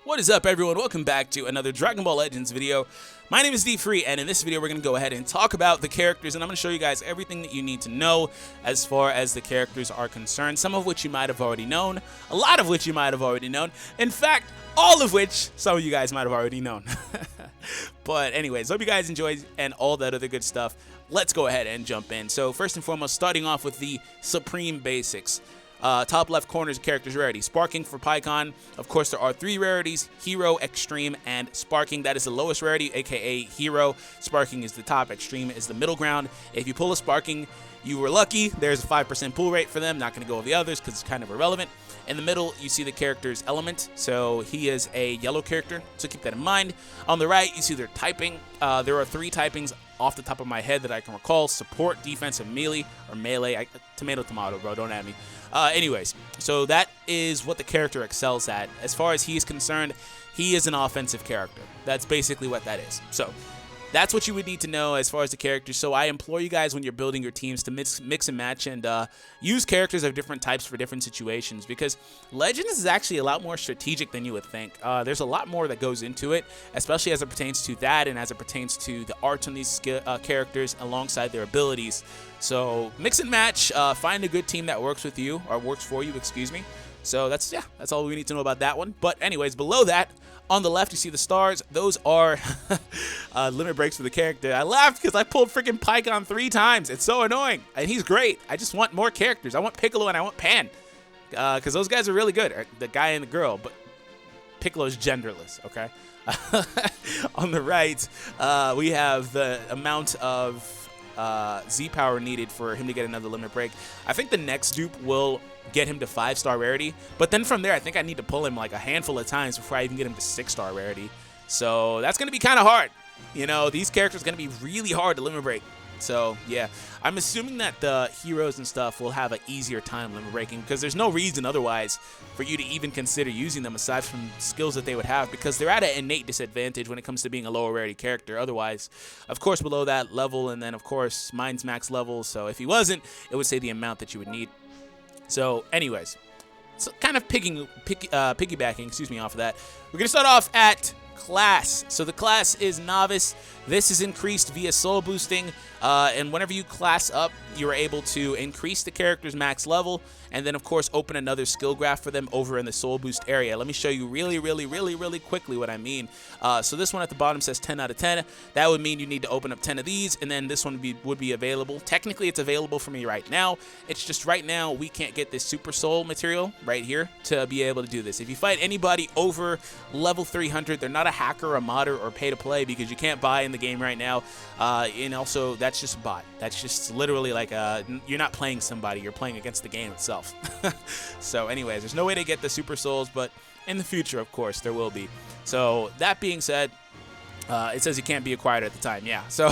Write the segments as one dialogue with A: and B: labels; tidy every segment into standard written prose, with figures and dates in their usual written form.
A: What is up, everyone? Welcome back to another Dragon Ball Legends video. My name is DFree, and in this video, we're going to go ahead and talk about the characters, and I'm going to show you guys everything that you need to know as far as the characters are concerned, some of which you might have already known, a lot of which you might have already known, in fact, all of which some of you guys might have already known. But anyways, hope you guys enjoyed and all that other good stuff. Let's go ahead and jump in. So first and foremost, starting off with the supreme basics. Top left corner is character's rarity. Sparking for Pikkon. Of course, there are 3 rarities: Hero, Extreme, and Sparking. That is the lowest rarity, aka Hero. Sparking is the top, Extreme is the middle ground. If you pull a Sparking, you were lucky. There's a 5% pull rate for them. Not going to go over the others because it's kind of irrelevant. In the middle, you see the character's element. So he is a yellow character, so keep that in mind. On the right, you see their typing. There are 3 typings off the top of my head that I can recall: support, defense, and melee, or melee. Tomato, bro, don't at me. Anyways, so that is what the character excels at. As far as he is concerned, he is an offensive character. That's basically what that is. So that's what you would need to know as far as the characters. So I implore you guys, when you're building your teams, to mix and match and use characters of different types for different situations, because Legends is actually a lot more strategic than you would think. There's a lot more that goes into it, especially as it pertains to that and as it pertains to the arts on these characters alongside their abilities. So mix and match, find a good team that works with you, or works for you, excuse me. So that's all we need to know about that one. But anyways, below that, on the left, you see the stars. Those are limit breaks for the character. I laughed because I pulled freaking Pikkon 3 times. It's so annoying. And he's great. I just want more characters. I want Piccolo and I want Pan. Because those guys are really good. The guy and the girl. But Piccolo's genderless, okay? On the right, we have the amount of Z power needed for him to get another limit break. I think the next dupe will get him to 5-star rarity, but then from there I think I need to pull him like a handful of times before I even get him to 6-star rarity. So that's gonna be kind of hard. You know, these characters are gonna be really hard to limit break. So yeah, I'm assuming that the heroes and stuff will have an easier time limit breaking, because there's no reason otherwise for you to even consider using them aside from skills that they would have, because they're at an innate disadvantage when it comes to being a lower rarity character. Otherwise, of course, below that level, and then of course mine's max level, so if he wasn't, it would say the amount that you would need. So anyways, so kind of piggybacking, excuse me, off of that, we're gonna start off at class. So the class is Novice. This is increased via soul boosting, and whenever you class up, you're able to increase the character's max level, and then of course open another skill graph for them over in the soul boost area. Let me show you really quickly what I mean. So this one at the bottom says 10 out of 10. That would mean you need to open up 10 of these, and then this one would be available. Technically, it's available for me right now. It's just right now we can't get this super soul material right here to be able to do this. If you fight anybody over level 300, they're not a hacker, a modder, or pay to play, because you can't buy in the game right now. And also, that's just a bot. That's just literally like you're not playing somebody, you're playing against the game itself. So anyways, there's no way to get the super souls, but in the future, of course, there will be. So that being said, it says you can't be acquired at the time. Yeah, so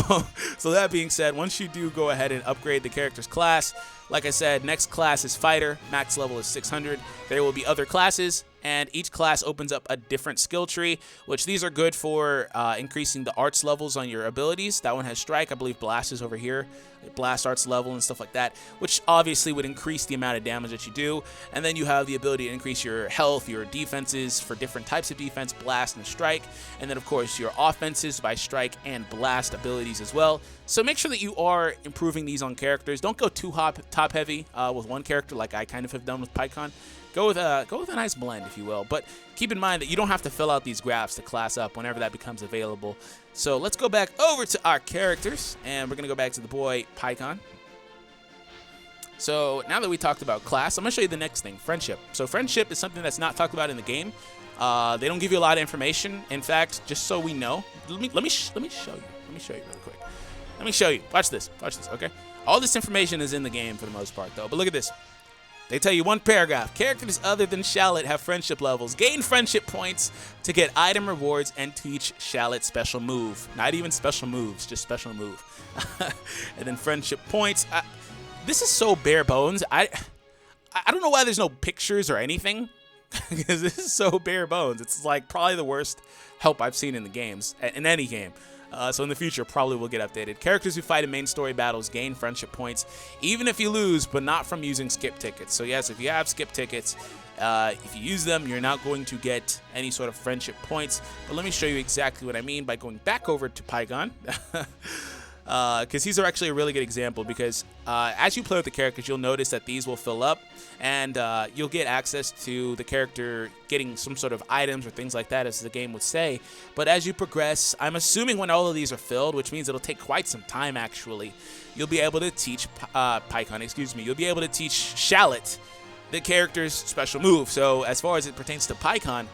A: that being said, once you do go ahead and upgrade the character's class, like I said, next class is Fighter. Max level is 600. There will be other classes, and each class opens up a different skill tree, which these are good for increasing the arts levels on your abilities. That one has Strike. I believe Blast is over here. Blast arts level and stuff like that, which obviously would increase the amount of damage that you do. And then you have the ability to increase your health, your defenses for different types of defense, Blast and Strike. And then, of course, your offenses by Strike and Blast abilities as well. So make sure that you are improving these on characters. Don't go too top heavy with one character like I kind of have done with Pikkon. Go with a nice blend, if you will. But keep in mind that you don't have to fill out these graphs to class up whenever that becomes available. So let's go back over to our characters, and we're going to go back to the boy Pikkon. So now that we talked about class, I'm going to show you the next thing, friendship. So friendship is something that's not talked about in the game. They don't give you a lot of information. In fact, just so we know, let me show you. Let me show you really quick. Let me show you. Watch this. Watch this, okay? All this information is in the game for the most part, though. But look at this. They tell you one paragraph: characters other than Shallot have friendship levels. Gain friendship points to get item rewards and teach Shallot special move. Not even special moves, just special move. And then friendship points. This is so bare bones. I don't know why there's no pictures or anything, because this is so bare bones. It's like probably the worst help I've seen in the games, in any game. So in the future, probably will get updated. Characters who fight in main story battles gain friendship points, even if you lose, but not from using skip tickets. So yes, if you have skip tickets, if you use them, you're not going to get any sort of friendship points. But let me show you exactly what I mean by going back over to Pygon. Because these are actually a really good example, because as you play with the characters, you'll notice that these will fill up, and you'll get access to the character getting some sort of items or things like that, as the game would say. But as you progress, I'm assuming when all of these are filled, which means it'll take quite some time actually, you'll be able to teach you'll be able to teach Shallot the character's special move. So as far as it pertains to Pycon,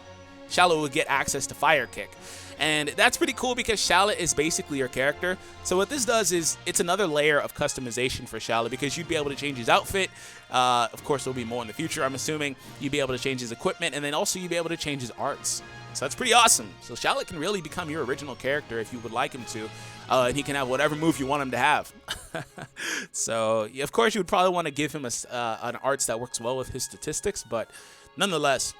A: Shallot will get access to Fire Kick. And that's pretty cool because Shallot is basically your character. So what this does is it's another layer of customization for Shallot, because you'd be able to change his outfit. Of course, there'll be more in the future, I'm assuming. You'd be able to change his equipment, and then also you'd be able to change his arts. So that's pretty awesome. So Shallot can really become your original character if you would like him to. And he can have whatever move you want him to have. So, of course, you would probably want to give him an arts that works well with his statistics, but nonetheless,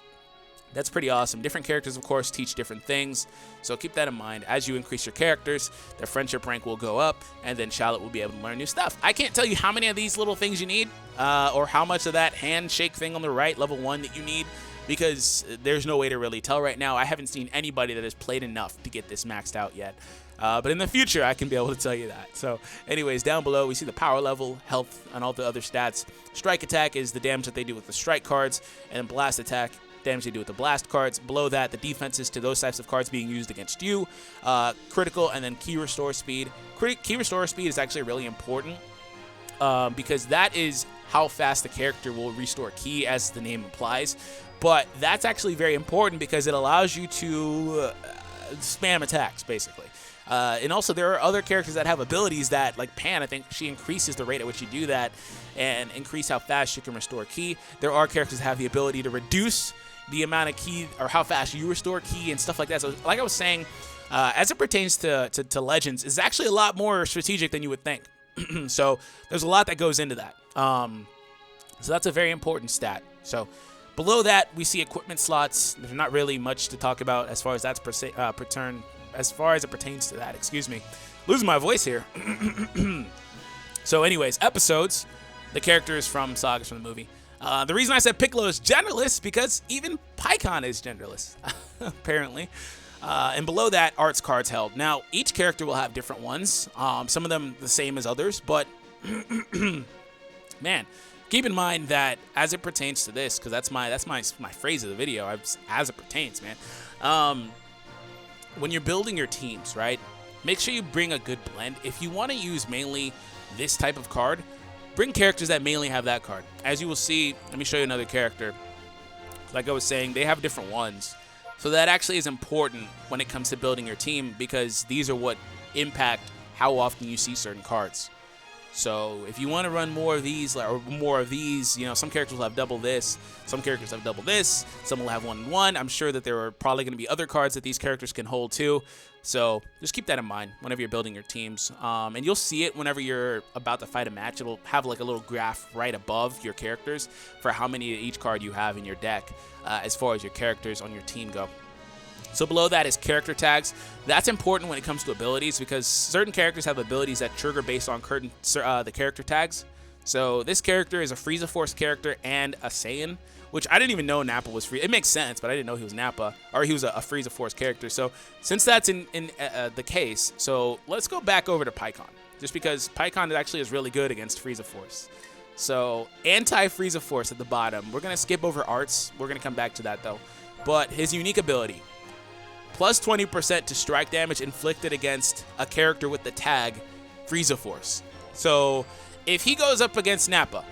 A: that's pretty awesome. Different characters, of course, teach different things, so keep that in mind. As you increase your characters, their friendship rank will go up, and then Shallot will be able to learn new stuff. I can't tell you how many of these little things you need, or how much of that handshake thing on the right, level 1, that you need, because there's no way to really tell right now. I haven't seen anybody that has played enough to get this maxed out yet. But in the future, I can be able to tell you that. So anyways, down below, we see the power level, health, and all the other stats. Strike attack is the damage that they do with the strike cards, and blast attack, damage they do with the blast cards. Below that, the defenses to those types of cards being used against you. Critical, and then key restore speed. Key restore speed is actually really important, because that is how fast the character will restore key, as the name implies. But that's actually very important because it allows you to spam attacks, basically. And also, there are other characters that have abilities that, like Pan, I think she increases the rate at which you do that and increase how fast you can restore key. There are characters that have the ability to reduce the amount of key, or how fast you restore key, and stuff like that. So like I was saying, as it pertains to Legends, it's actually a lot more strategic than you would think. So there's a lot that goes into that. So that's a very important stat. So below that, we see equipment slots. There's not really much to talk about as far as that's as far as it pertains to that. Excuse me, losing my voice here. So anyways, episodes, the characters from sagas from the movie. The reason I said Piccolo is genderless, because even Pycon is genderless, apparently. And below that, arts cards held. Now, each character will have different ones. Some of them the same as others, but man, keep in mind that as it pertains to this, because that's my phrase of the video, as it pertains, man. When you're building your teams, right, make sure you bring a good blend. If you want to use mainly this type of card, bring characters that mainly have that card. As you will see, let me show you another character. Like I was saying, they have different ones. So that actually is important when it comes to building your team, because these are what impact how often you see certain cards. So if you want to run more of these, you know, some characters will have double this, some characters have double this, some will have 1-1. I'm sure that there are probably going to be other cards that these characters can hold too. So just keep that in mind whenever you're building your teams. And you'll see it whenever you're about to fight a match. It'll have like a little graph right above your characters for how many of each card you have in your deck as far as your characters on your team go. So below that is character tags. That's important when it comes to abilities, because certain characters have abilities that trigger based on the character tags. So this character is a Frieza Force character and a Saiyan, which I didn't even know Nappa was Frieza. It makes sense, but I didn't know he was Nappa, or he was a Frieza Force character. So since that's in the case, so let's go back over to Pycon, just because Pycon actually is really good against Frieza Force. So anti-Frieza Force at the bottom. We're going to skip over arts. We're going to come back to that though. But his unique ability, plus 20% to strike damage inflicted against a character with the tag Frieza Force. So if he goes up against Nappa,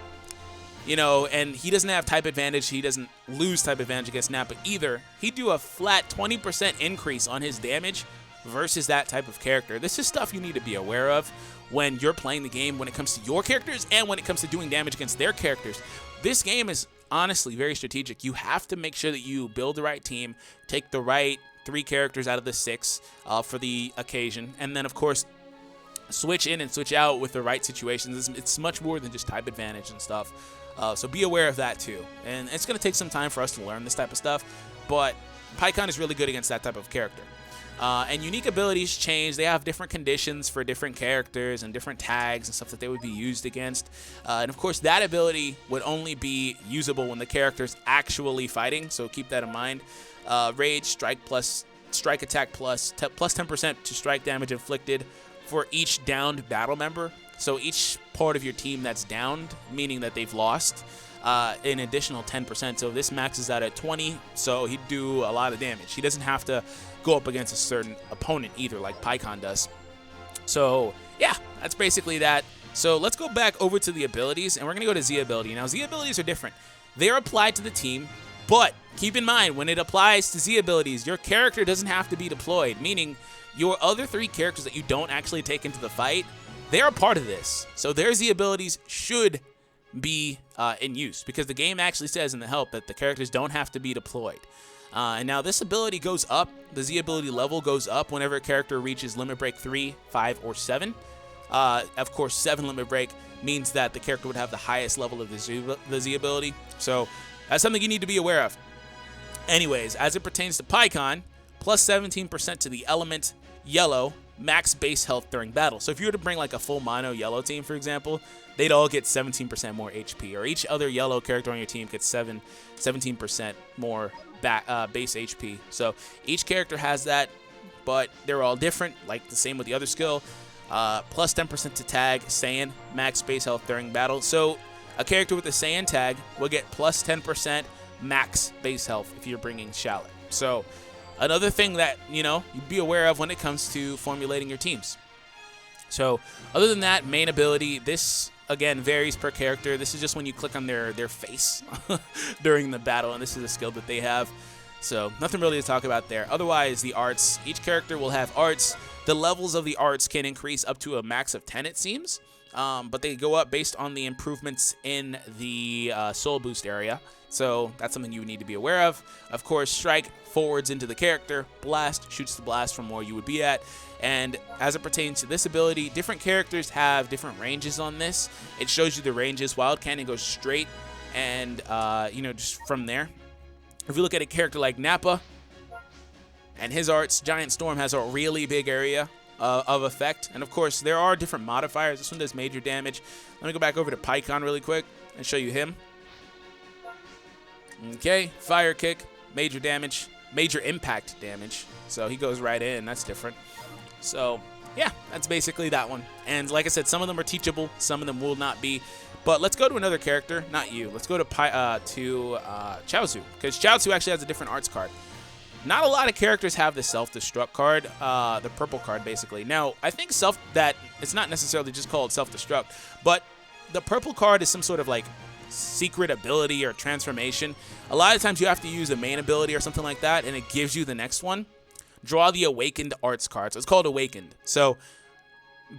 A: you know, and he doesn't have type advantage, he doesn't lose type advantage against Nappa either, he'd do a flat 20% increase on his damage versus that type of character. This is stuff you need to be aware of when you're playing the game, when it comes to your characters and when it comes to doing damage against their characters. This game is honestly very strategic. You have to make sure that you build the right team, take the right 3 characters out of the 6 for the occasion, and then of course switch in and switch out with the right situations. It's much more than just type advantage and stuff, so be aware of that too. And it's going to take some time for us to learn this type of stuff, but Pycon is really good against that type of character. And unique abilities change. They have different conditions for different characters and different tags and stuff that they would be used against. And of course, that ability would only be usable when the character's actually fighting, so keep that in mind. Rage, strike plus, strike attack plus 10% to strike damage inflicted for each downed battle member. So each part of your team that's downed, meaning that they've lost, an additional 10%. So this maxes out at 20, so he'd do a lot of damage. He doesn't have to go up against a certain opponent either, like Pycon does. So yeah, that's basically that. So let's go back over to the abilities, and we're going to go to Z ability. Now, Z abilities are different. They're applied to the team, but keep in mind, when it applies to Z abilities, your character doesn't have to be deployed, meaning your other 3 characters that you don't actually take into the fight, they're a part of this. So their Z abilities should be in use, because the game actually says in the help that the characters don't have to be deployed. And now this ability goes up, the Z ability level goes up whenever a character reaches limit break 3, 5, or 7. Of course, 7 limit break means that the character would have the highest level of the Z ability. So that's something you need to be aware of. Anyways, as it pertains to Pycon, plus 17% to the element yellow, max base health during battle. So if you were to bring like a full mono yellow team, for example, they'd all get 17% more HP, or each other yellow character on your team gets 17% more base HP. So each character has that, but they're all different, like the same with the other skill. Plus 10% to tag, Saiyan, max base health during battle. So a character with the Saiyan tag will get plus 10% max base health if you're bringing Shallot. So another thing that, you know, you'd be aware of when it comes to formulating your teams. So other than that, main ability, this again varies per character. This is just when you click on their face during the battle, and this is a skill that they have. So nothing really to talk about there. Otherwise, the arts, each character will have arts. The levels of the arts can increase up to a max of 10, it seems. But they go up based on the improvements in the soul boost area. So that's something you would need to be aware of. Of course, strike forwards into the character. Blast shoots the blast from where you would be at. And as it pertains to this ability, different characters have different ranges on this. It shows you the ranges. Wild Cannon goes straight and, you know, just from there. If you look at a character like Nappa and his arts, Giant Storm has a really big area of effect. And of course, there are different modifiers. This one does major damage. Let me go back over to Pycon really quick and show you him. Okay, fire kick, major damage, major impact damage. So he goes right in. That's different. So yeah, that's basically that one. And like I said, some of them are teachable, some of them will not be. But let's go to another character, not you. Let's go to Chaozu, because Chaozu actually has a different arts card. Not a lot of characters have the self-destruct card, the purple card basically. Now, I think that it's not necessarily just called self-destruct, but the purple card is some sort of like secret ability or transformation. A lot of times you have to use a main ability or something like that, and it gives you the next one. Draw the Awakened arts card. So it's called Awakened. So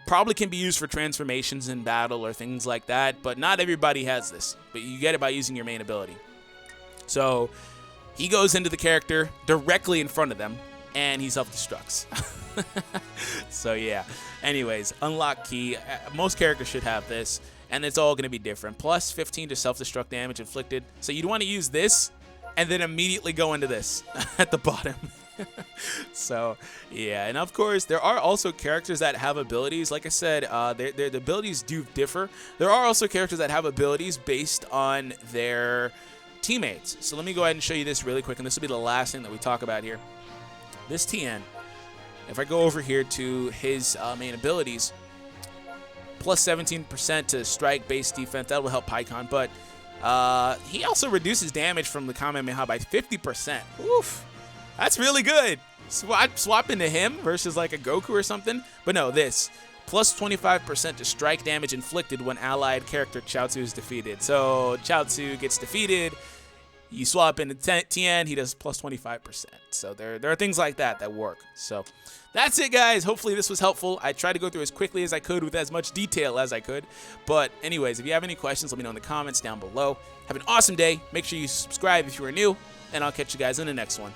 A: probably can be used for transformations in battle or things like that, but not everybody has this. But you get it by using your main ability. So he goes into the character directly in front of them, and he self-destructs. So yeah. Anyways, unlock key. Most characters should have this, and it's all going to be different. Plus 15 to self-destruct damage inflicted. So you'd want to use this, and then immediately go into this at the bottom. So yeah, and of course there are also characters that have abilities. Like I said, the abilities do differ. There are also characters that have abilities based on their teammates. So let me go ahead and show you this really quick, and this will be the last thing that we talk about here. This TN, if I go over here to his main abilities, plus 17% to strike, base defense, that will help Pycon, but he also reduces damage from the Kamehameha by 50%. Oof. That's really good. Swap into him versus like a Goku or something. But no, this. Plus 25% to strike damage inflicted when allied character Chaozu is defeated. So Chaozu gets defeated. You swap into Tien, he does plus 25%. So there are things like that that work. So that's it, guys. Hopefully this was helpful. I tried to go through as quickly as I could with as much detail as I could. But anyways, if you have any questions, let me know in the comments down below. Have an awesome day. Make sure you subscribe if you are new, and I'll catch you guys in the next one.